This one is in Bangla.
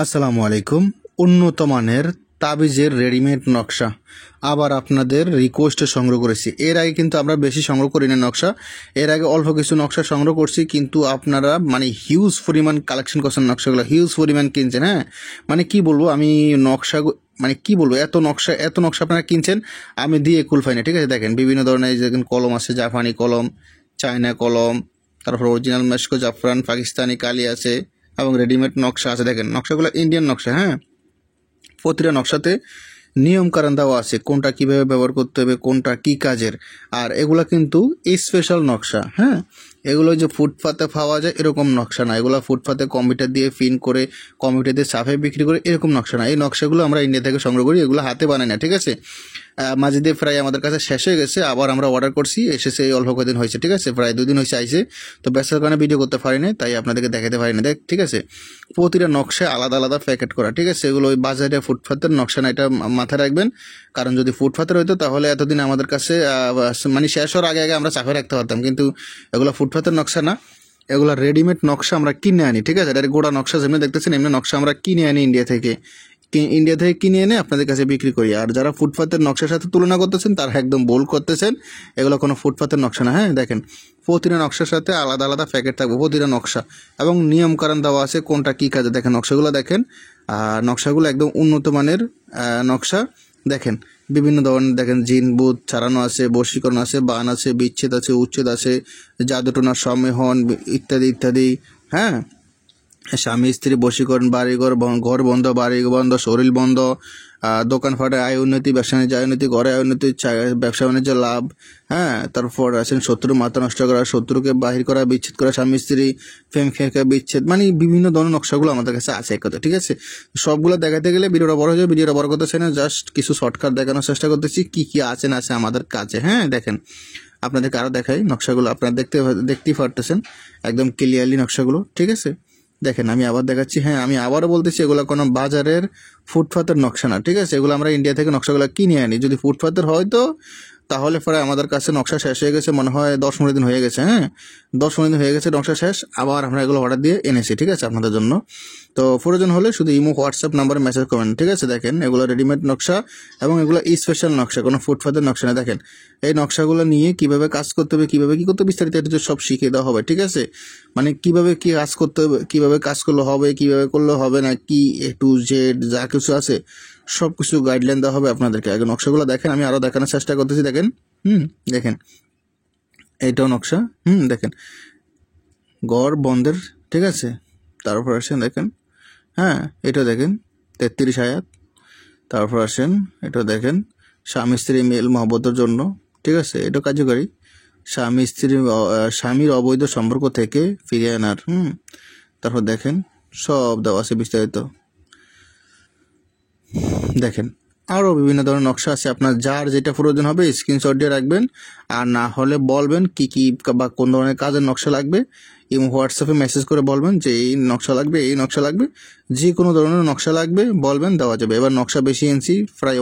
আসসালামু আলাইকুম। উন্নত মানের তাবিজের রেডিমেড নকশা আবার আপনাদের রিকোয়েস্টে সংগ্রহ করেছি। এর আগে কিন্তু আমরা বেশি সংগ্রহ করি না নকশা, এর আগে অল্প কিছু নকশা সংগ্রহ করছি, কিন্তু আপনারা হিউজ পরিমাণ কালেকশন করছেন, নকশাগুলো হিউজ পরিমাণ কিনছেন। হ্যাঁ, কি বলবো আমি নকশা কি বলবো, এত নকশা আপনারা কিনছেন, আমি দিয়ে কুলফাই না। ঠিক আছে, দেখেন বিভিন্ন ধরনের যে কলম আছে, জাপানি কলম, চায়না কলম, তারপর অরিজিনাল মেশকো জাফরান, পাকিস্তানি কালি আছে এবং রেডিমেড নকশা আছে। দেখেন নকশাগুলো ইন্ডিয়ান নকশা। হ্যাঁ, প্রতিটা নকশাতে নিয়ম কারণ দেওয়া আছে, কোনটা কিভাবে ব্যবহার করতে হবে, কোনটা কি কাজের। আর এগুলা কিন্তু স্পেশাল নকশা। হ্যাঁ, এগুলো যে ফুটপাতে পাওয়া যায় এরকম নকশা না, এগুলো ফুটপাতে কম্পিউটার দিয়ে পিন করে, কম্পিউটার দিয়ে সাফে বিক্রি করে এরকম নকশা না। এই নকশাগুলো আমরা ইন্ডিয়া থেকে সংগ্রহ করি, এগুলো হাতে বানাই না। ঠিক আছে, মাঝে দিয়ে প্রায় আমাদের কাছে শেষ হয়ে গেছে, আবার আমরা অর্ডার করছি, এসেছে এই অল্প কদিন হয়েছে। ঠিক আছে, প্রায় 2 দিন হয়েছে আইসে, তো ব্যস্ততার কারণে ভিডিও করতে পারি না, তাই আপনাদেরকে দেখাতে পারি না। ঠিক আছে, প্রতিটা নকশা আলাদা আলাদা প্যাকেট করা। ঠিক আছে, এগুলো ওই বাজারে ফুটপাতের নকশা না, এটা মাথায় রাখবেন। কারণ যদি ফুটপাতের হইতো তাহলে এতদিন আমাদের কাছে শেষ হওয়ার আগে আগে আমরা চাপে রাখতে পারতাম, কিন্তু এগুলো ফুটপাতের নকশা না, এগুলো রেডিমেড নকশা আমরা কিনে আনি। ঠিক আছে, এটা গোড়া নকশা যেমনি দেখতেছেন এমনি নকশা আমরা কিনে আনি ইন্ডিয়া থেকে কিনে এনে আপনাদের কাছে বিক্রি করি। আর যারা ফুটপাতের নকশার সাথে তুলনা করতেছেন তারা একদম ভুল করতেছেন, এগুলো কোনো ফুটপাতের নকশা না। হ্যাঁ, দেখেন প্রতিটা নকশার সাথে আলাদা আলাদা প্যাকেট থাকবে, প্রতিটা নকশা এবং নিয়মকানুন দেওয়া আছে কোনটা কী কাজে। দেখেন নকশাগুলো দেখেন, আর নকশাগুলো একদম উন্নত মানের নকশা। দেখেন বিভিন্ন ধরনের, দেখেন জিন বুথ ছাড়ানো আছে, বশীকরণ আছে, বান আছে, বিচ্ছেদ আছে, উচ্ছেদ আছে, জাদুটোনা সম্মেহন ইত্যাদি ইত্যাদি। হ্যাঁ, স্বামী স্ত্রী বশীকরণ, বাড়িঘর ঘর বন্ধ, বাড়ি বন্ধ, শরীর বন্ধ, দোকানপাটে আয় উন্নতি, ব্যবসা বাণিজ্য আয় উন্নতি, ঘরে আয় উন্নতি, ব্যবসা বাণিজ্য লাভ। হ্যাঁ, তারপর আছেন শত্রু মাথা নষ্ট করা, শত্রুকে বাহির করা, বিচ্ছেদ করা, স্বামী স্ত্রী প্রেম খেয়ে বিচ্ছেদ, বিভিন্ন ধরনের নকশাগুলো আমাদের কাছে আছে এক কথা। ঠিক আছে, সবগুলো দেখাতে গেলে ভিডিওটা বড় হয়ে যাবে, ভিডিওটা বড় করতেছে না, জাস্ট কিছু শর্টকাট দেখানোর চেষ্টা করতেছি কি কি আছে না আছে আমাদের কাছে। হ্যাঁ, দেখেন আপনাদেরকে আরও দেখাই নকশাগুলো, আপনারা দেখতেই পারতেছেন একদম ক্লিয়ারলি নকশাগুলো। ঠিক আছে, দেখেন আমি আবার দেখাচ্ছি। হ্যাঁ, আমি আবারও বলতেছি এগুলো কোনো বাজারের ফুটপাতের নকশা না। ঠিক আছে, এগুলো আমরা ইন্ডিয়া থেকে নকশাগুলো কিনে আনি। যদি ফুটপাতের হয় তো তাহলে পরে আমাদের কাছে নকশা শেষ হয়ে গেছে, মনে হয় 10-15 দিন হয়ে গেছে। হ্যাঁ, 10-15 দিন হয়ে গেছে নকশা শেষ, আবার আমরা এগুলো অর্ডার দিয়ে এনেছি। ঠিক আছে, আপনাদের জন্য। তো প্রয়োজন হলে শুধু ইমো হোয়াটসঅ্যাপ নাম্বারে মেসেজ করবেন। ঠিক আছে, দেখেন এগুলো রেডিমেড নকশা এবং এগুলো স্পেশাল নকশা, কোনো ফুটপাতের নকশা না। দেখেন এই নকশাগুলো নিয়ে কিভাবে কাজ করতে হবে, কিভাবে কি করতে হবে, বিস্তারিত এটা সব শিখিয়ে দেওয়া হবে। ঠিক আছে, কিভাবে কি কাজ করতে হবে, কিভাবে কাজ করলে হবে, কিভাবে করলে হবে না, কি A to Z যা কিছু আছে সব কিছু গাইডলাইন দেওয়া হবে আপনাদেরকে। আগে নকশাগুলো দেখেন, আমি আরও দেখানোর চেষ্টা করতেছি। দেখেন দেখেন এইটাও নকশা। দেখেন গড় বন্ধের। ঠিক আছে, তারপর আসেন দেখেন, হ্যাঁ এটা দেখেন 33 আয়াত। তারপর আসেন এটা দেখেন স্বামী স্ত্রী মেল মহব্বতের জন্য। ঠিক আছে, এটা কার্যকারী স্বামীর অবৈধ সম্পর্ক থেকে ফিরিয়ে আনার। তারপর দেখেন সব দেওয়া আছে বিস্তারিত। দেখেন আরও বিভিন্ন ধরনের নকশা আছে, আপনার যার যেটা প্রয়োজন হবে স্ক্রিনশট দিয়ে রাখবেন, আর না হলে বলবেন কি কি বা কোন ধরনের কাজের নকশা লাগবে, এবং হোয়াটসঅ্যাপে মেসেজ করে বলবেন যে এই নকশা লাগবে, এই নকশা লাগবে, যে কোনো ধরনের নকশা লাগবে বলবেন, দেওয়া যাবে। এবার নকশা বেশি এনছি প্রায়